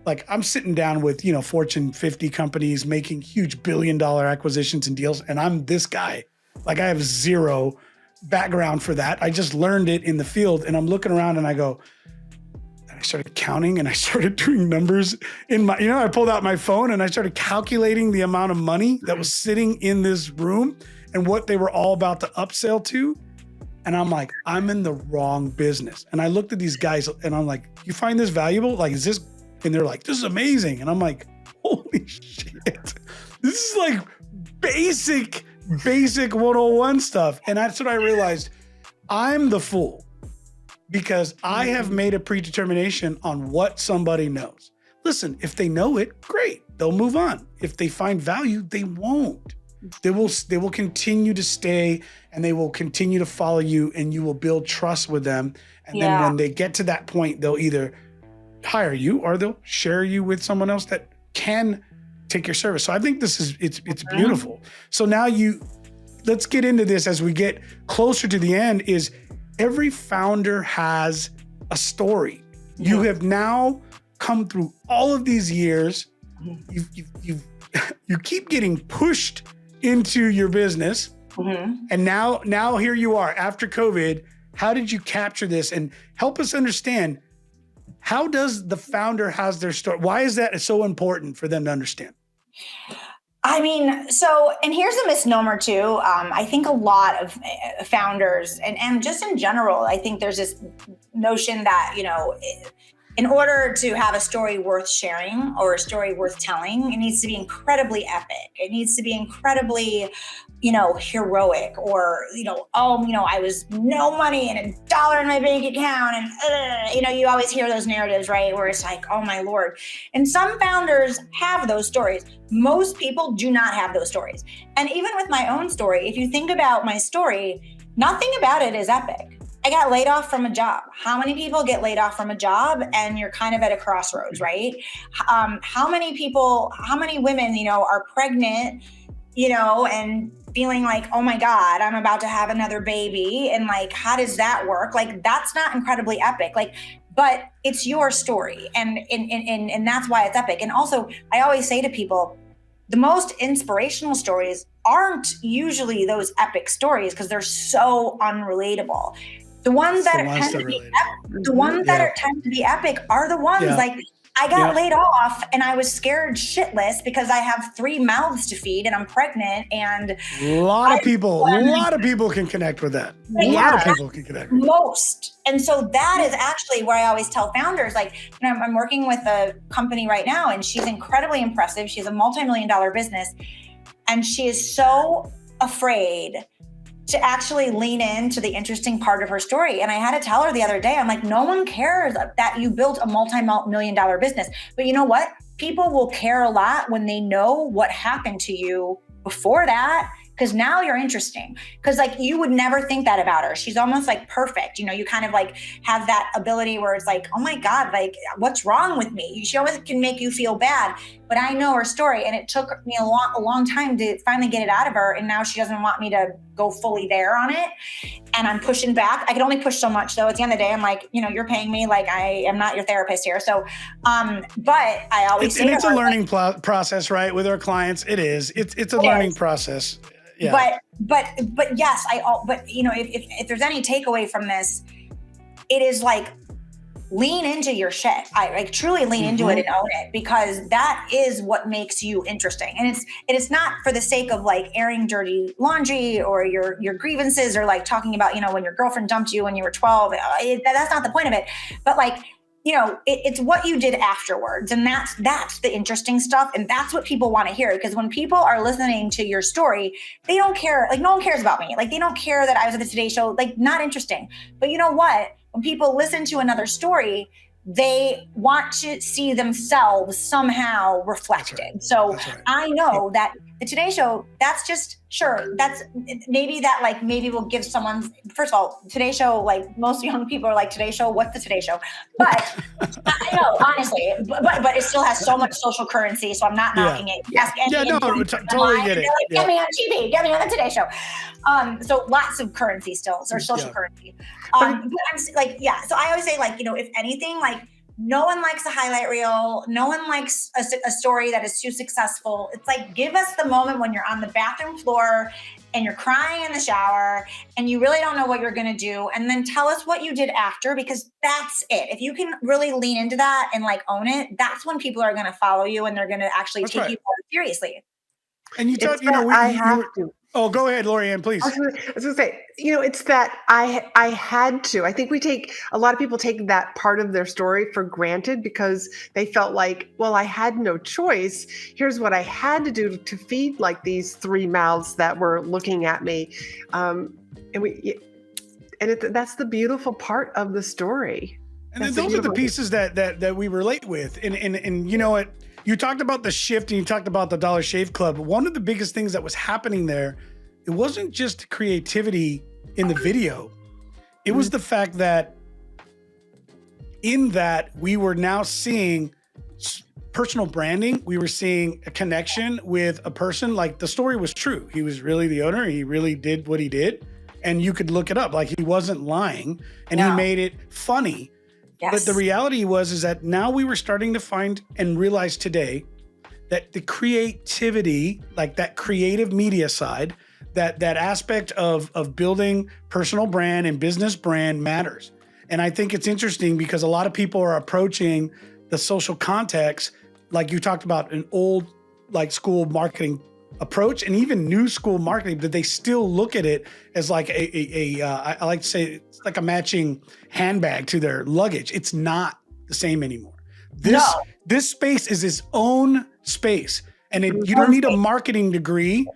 like I'm sitting down with, Fortune 50 companies making huge $1 billion acquisitions and deals. And I'm this guy, like I have zero background for that. I just learned it in the field, and I'm looking around and I go, and I started counting and I started doing numbers in my, I pulled out my phone and I started calculating the amount of money that was sitting in this room and what they were all about to upsell to. And I'm like, I'm in the wrong business. And I looked at these guys and I'm like, you find this valuable? Like, is this? And they're like, this is amazing. And I'm like, holy shit. This is like basic 101 stuff. And that's what I realized. I'm the fool because I have made a predetermination on what somebody knows. Listen, if they know it, great. They'll move on. If they find value, they won't. They will continue to stay and they will continue to follow you, and you will build trust with them. And then when they get to that point, they'll either hire you or they'll share you with someone else that can take your service. So I think it's beautiful. So now let's get into this as we get closer to the end. Is every founder has a story. Yeah. You have now come through all of these years. You keep getting pushed into your business. And now here you are after COVID. How did you capture this and help us understand, how does the founder has their story? Why is that so important for them to understand? I mean, and here's a misnomer too. I think a lot of founders and just in general, I think there's this notion that, in order to have a story worth sharing or a story worth telling, it needs to be incredibly epic. It needs to be incredibly, heroic, or, I was no money and $1 in my bank account. And, you always hear those narratives, right? Where it's like, oh my Lord. And some founders have those stories. Most people do not have those stories. And even with my own story, if you think about my story, nothing about it is epic. I got laid off from a job. How many people get laid off from a job and you're kind of at a crossroads, right? How many women, are pregnant, and feeling like, oh my God, I'm about to have another baby. And like, how does that work? Like, that's not incredibly epic. Like, but it's your story. And that's why it's epic. And also, I always say to people, the most inspirational stories aren't usually those epic stories because they're so unrelatable. The ones that tend to be epic are the ones like, I got laid off and I was scared shitless because I have 3 mouths to feed and I'm pregnant, and a lot of people can connect with that. A lot of people can connect with most. And so that is actually where I always tell founders, like, I'm working with a company right now and she's incredibly impressive. She's a multi-million-dollar business and she is so afraid to actually lean into the interesting part of her story. And I had to tell her the other day, I'm like, no one cares that you built a multi-million-dollar business. But you know what? People will care a lot when they know what happened to you before that, because now you're interesting. Because like, you would never think that about her. She's almost like perfect. You kind of like have that ability where it's like, oh my God, like what's wrong with me? She always can make you feel bad. But I know her story, and it took me a long time to finally get it out of her. And now she doesn't want me to go fully there on it. And I'm pushing back. I can only push so much though. At the end of the day, I'm like, you're paying me, like I am not your therapist here. So, but I always say it's a learning process, right? With our clients, it is. It's a learning process. Yeah. But yes, if there's any takeaway from this, it is like, lean into your shit. I like truly lean into it and own it, because that is what makes you interesting. And it's not for the sake of like airing dirty laundry or your grievances, or like talking about, when your girlfriend dumped you when you were 12. That's not the point of it. But like, it's what you did afterwards. And that's the interesting stuff. And that's what people want to hear. Because when people are listening to your story, they don't care. Like, no one cares about me. Like, they don't care that I was at the Today Show. Like, not interesting. But you know what? When people listen to another story, they want to see themselves somehow reflected. That's right. So That's right. I know that the Today Show, that's just, sure, that's maybe that like maybe will give someone, first of all, Today Show, like most young people are like, Today Show, what's the Today Show? But I know, honestly, but it still has so much social currency, so I'm not knocking it. Ask any totally get it. Like, get me on TV, get me on the Today Show. So lots of currency still, or social currency. But I'm like, so I always say, like, if anything, like, no one likes a highlight reel. No one likes a story that is too successful. It's like, give us the moment when you're on the bathroom floor and you're crying in the shower and you really don't know what you're going to do. And then tell us what you did after, because that's it. If you can really lean into that and like own it, that's when people are going to follow you and they're going to actually take you more seriously. And you talk, I have to. Oh, go ahead, Lorianne, please. I was going to say, it's that I had to. I think a lot of people take that part of their story for granted because they felt like, well, I had no choice. Here's what I had to do to feed like these 3 mouths that were looking at me. That's the beautiful part of the story. And then those are the pieces that we relate with. And you know what? You talked about the shift and you talked about the Dollar Shave Club. One of the biggest things that was happening there, it wasn't just creativity in the video. It was the fact that in that we were now seeing personal branding. We were seeing a connection with a person. Like, the story was true. He was really the owner. He really did what he did. And you could look it up. Like, he wasn't lying and he made it funny. Yes. But the reality is that now we were starting to find and realize today that the creativity, like that creative media side, that aspect of building personal brand and business brand matters. And I think it's interesting because a lot of people are approaching the social context, like you talked about, an old like school marketing approach and even new school marketing, but they still look at it as like I like to say it's like a matching handbag to their luggage. It's not the same anymore. This space is its own space, and you don't need a marketing degree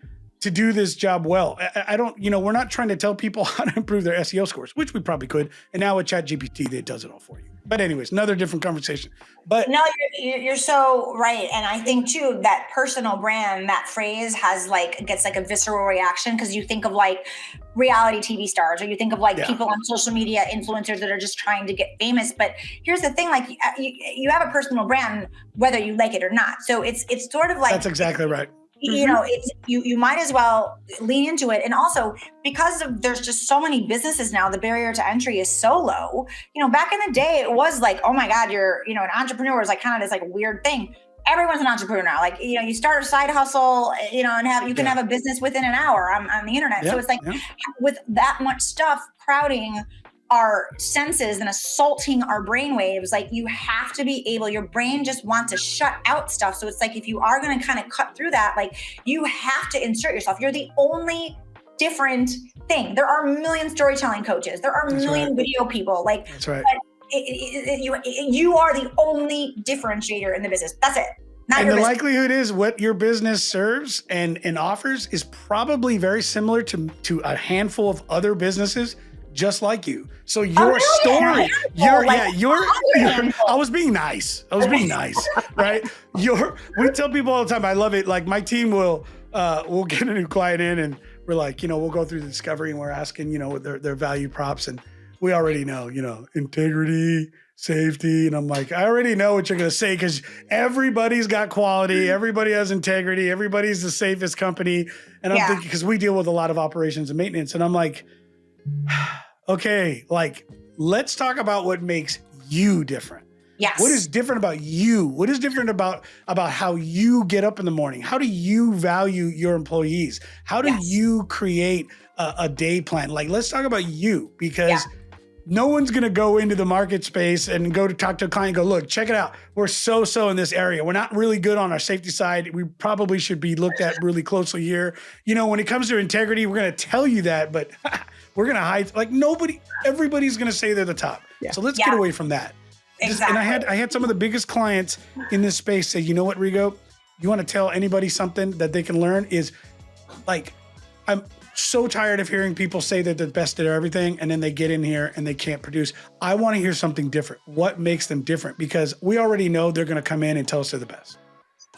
to do this job well. I don't, we're not trying to tell people how to improve their SEO scores, which we probably could. And now with ChatGPT, it does it all for you. But anyways, another different conversation. But no, you're so right. And I think too, that personal brand, that phrase gets like a visceral reaction because you think of like reality TV stars, or you think of like people on social media, influencers that are just trying to get famous. But here's the thing, like you have a personal brand, whether you like it or not. So it's sort of like, that's exactly right. It's you might as well lean into it. And also because there's just so many businesses now, the barrier to entry is so low. Back in the day, it was like, oh my God, you're, an entrepreneur is like kind of this like weird thing. Everyone's an entrepreneur now. Like, you start a side hustle, and you can have a business within an hour on the internet. So it's like with that much stuff crowding our senses and assaulting our brain waves, like you have to be able, your brain just wants to shut out stuff. So it's like, if you are going to kind of cut through that, like you have to insert yourself. You're the only different thing. There are a million storytelling coaches. There are a million video people. Like, that's right. You are the only differentiator in the business. That's it. And the likelihood is what your business serves and offers is probably very similar to a handful of other businesses just like you. So your story, I was being nice. Right? We tell people all the time, I love it. Like my team we'll get a new client in and we're like, we'll go through the discovery and we're asking, their value props, and we already know, integrity, safety. And I'm like, I already know what you're going to say because everybody's got quality. Everybody has integrity. Everybody's the safest company. And I'm thinking, because we deal with a lot of operations and maintenance. And I'm like, okay, like, let's talk about what makes you different. Yes. What is different about you? What is different about how you get up in the morning? How do you value your employees? How do you create a day plan? Like, let's talk about you, because no one's going to go into the market space and go to talk to a client and go, look, check it out. We're so in this area. We're not really good on our safety side. We probably should be looked at really closely here. When it comes to integrity, we're going to tell you that, but we're going to hide. Like everybody's going to say they're the top. Yeah. So let's get away from that. Exactly. And I had some of the biggest clients in this space say, you know what, Rigo, you want to tell anybody something that they can learn is like, I'm so tired of hearing people say that they're the best at everything and then they get in here and they can't produce. I want to hear something different. What makes them different? Because we already know they're going to come in and tell us they're the best.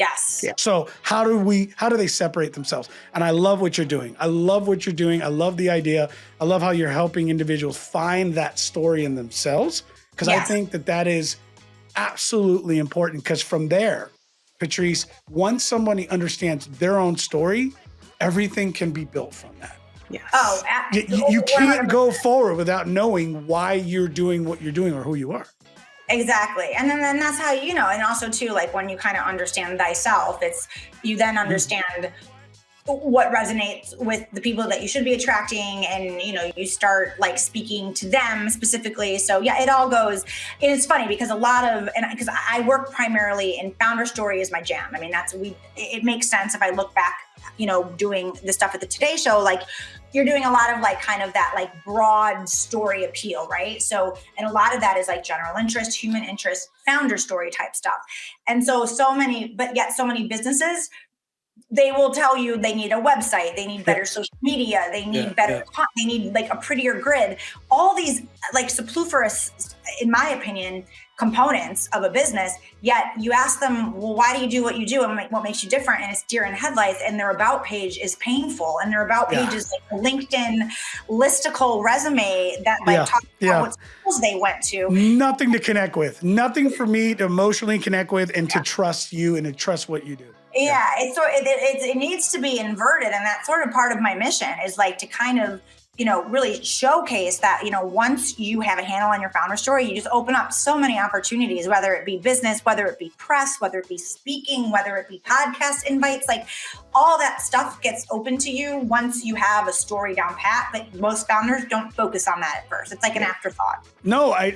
Yes. Yeah. So how do they separate themselves? And I love what you're doing. I love what you're doing. I love the idea. I love how you're helping individuals find that story in themselves. Because I think that is absolutely important. Because from there, Patrice, once somebody understands their own story, everything can be built from that. Yes. Oh, You can't go forward without knowing why you're doing what you're doing or who you are. Exactly. And then that's how, and also too, like when you kind of understand thyself, you then understand what resonates with the people that you should be attracting, and you start like speaking to them specifically. So yeah, it all goes. And it's funny because because I work primarily in founder story is my jam. I mean, it makes sense if I look back, doing the stuff at the Today Show, like you're doing a lot of like kind of that like broad story appeal, right? So, and a lot of that is like general interest, human interest, founder story type stuff. And so many businesses, they will tell you they need a website, they need better social media, they need better content, they need like a prettier grid. All these like superfluous, in my opinion, components of a business. Yet you ask them, well, why do you do what you do, and what makes you different? And it's deer in headlights. And their about page is painful, and their about page is like a LinkedIn listicle resume that talks about what schools they went to. Nothing to connect with. Nothing for me to emotionally connect with and to trust you and to trust what you do. Yeah, it needs to be inverted, and that's sort of part of my mission is like to kind of really showcase that once you have a handle on your founder story, you just open up so many opportunities, whether it be business, whether it be press, whether it be speaking, whether it be podcast invites, like all that stuff gets open to you once you have a story down pat. But most founders don't focus on that at first. It's like an afterthought. No, I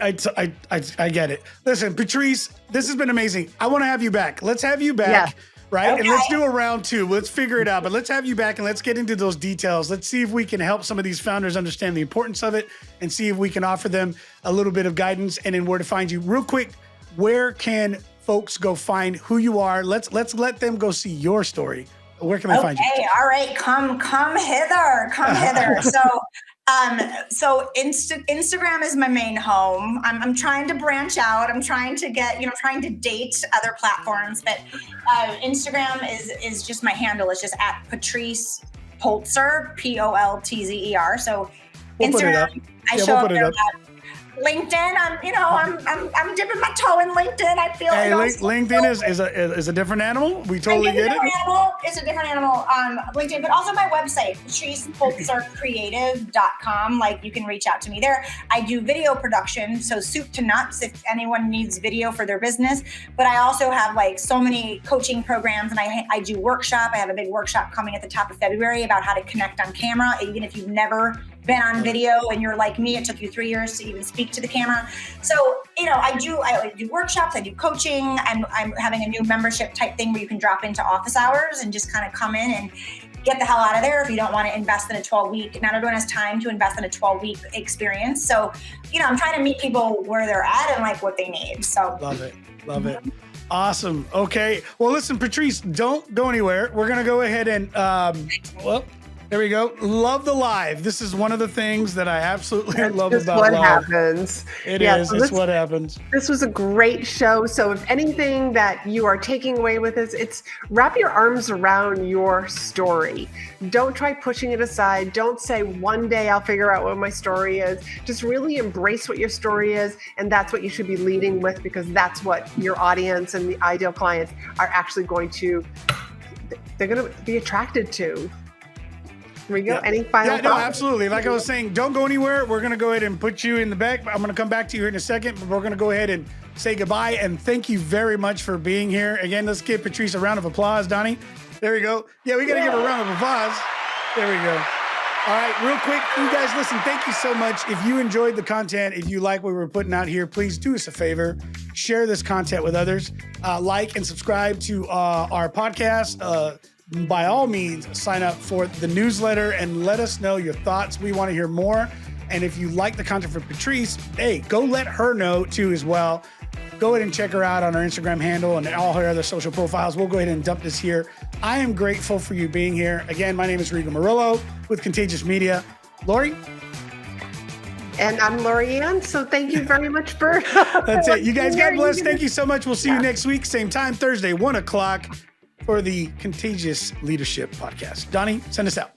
get it. Listen, Patrice, this has been amazing. I want to have you back. Let's have you back. Yeah. Right. Okay. And let's do a round 2. Let's figure it out. But let's have you back and let's get into those details. Let's see if we can help some of these founders understand the importance of it and see if we can offer them a little bit of guidance and then where to find you. Real quick, where can folks go find who you are? Let's let them go see your story. Where can they find you? Okay. All right. Come hither. Come hither. So Instagram is my main home. I'm trying to branch out. I'm trying to get, trying to date other platforms, but Instagram is just my handle. It's just at Patrice Poltzer, Poltzer. So We'll Instagram, I show up there a lot. LinkedIn, I'm dipping my toe in LinkedIn. I feel LinkedIn is a different animal. We totally get it. It's a different animal. LinkedIn, but also my website, patricepoltzercreative.com. Like you can reach out to me there. I do video production, so soup to nuts if anyone needs video for their business. But I also have like so many coaching programs, and I do workshop. I have a big workshop coming at the top of February about how to connect on camera, even if you've never been on video and you're like me, it took you 3 years to even speak to the camera. So, I do workshops, I do coaching. I'm having a new membership type thing where you can drop into office hours and just kind of come in and get the hell out of there if you don't want to invest in a 12-week. Not everyone has time to invest in a 12-week experience. So, I'm trying to meet people where they're at and like what they need. So Love it. Awesome. Okay. Well, listen, Patrice, don't go anywhere. We're going to go ahead and, there we go. Love the live. This is one of the things that I absolutely love about live. Happens. It is. It's what happens. This was a great show. So if anything that you are taking away with this, it's wrap your arms around your story. Don't try pushing it aside. Don't say one day I'll figure out what my story is. Just really embrace what your story is. And that's what you should be leading with, because that's what your audience and the ideal clients are actually they're going to be attracted to. Here we go. Yeah. Any final thoughts? No, absolutely. Like I was saying, don't go anywhere. We're going to go ahead and put you in the back. I'm going to come back to you here in a second, but we're going to go ahead and say goodbye. And thank you very much for being here. Again, let's give Patrice a round of applause, Donnie. There we go. Yeah, we got to give her a round of applause. There we go. All right, real quick, you guys, listen, thank you so much. If you enjoyed the content, if you like what we're putting out here, please do us a favor. Share this content with others. Like and subscribe to our podcast. By all means, sign up for the newsletter and let us know your thoughts. We want to hear more. And if you like the content from Patrice, hey, go let her know too as well. Go ahead and check her out on her Instagram handle and all her other social profiles. We'll go ahead and dump this here. I am grateful for you being here. Again, my name is Rigo Murillo with Contagious Media. Lori? And I'm Lorianne, so thank you very much for... That's it. You guys, God bless. Thank you so much. We'll see you next week. Same time, Thursday, 1 o'clock. for the Contagious Leadership Podcast. Donnie, send us out.